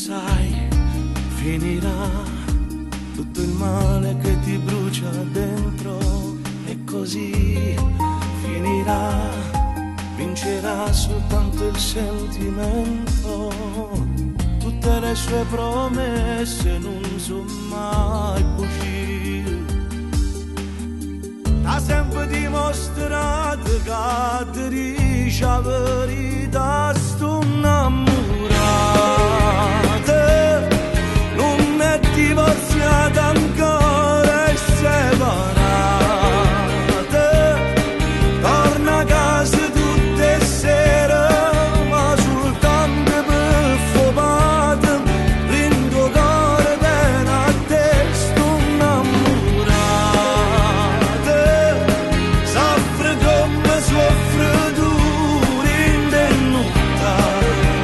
sai, finirà tutto il male che ti brucia dentro e così finirà, vincerà soltanto il sentimento, tutte le sue promesse non sono mai uscite. Ha sempre dimostrato che ti dice la verità, sto innamorata, non è divorziata ancora, è separata, torna a casa tutte le sere, ma soltanto per fumare, rindo cuore bene a te, sto innamorata, soffre come soffre tu, rinde nottata,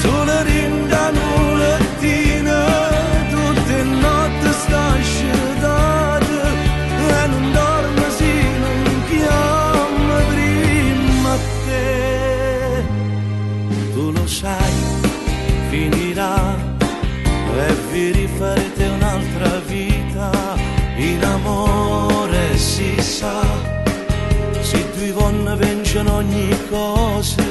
solo rinda nulattina, tutte notte sta asciugata, e non dorme se non chiama prima a te. Tu lo sai, finirà e vi rifarete un'altra vita in amore, si sa, se due donne vincono ogni cosa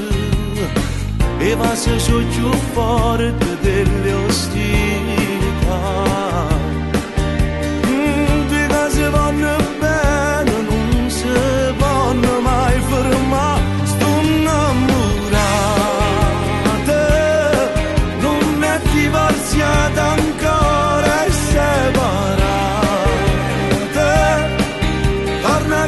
e va se sono più forte delle ostilità. Due cose vanno bene, non si vanno mai fermare, sto innamorata, non è divorziata ancora, è separata, torna a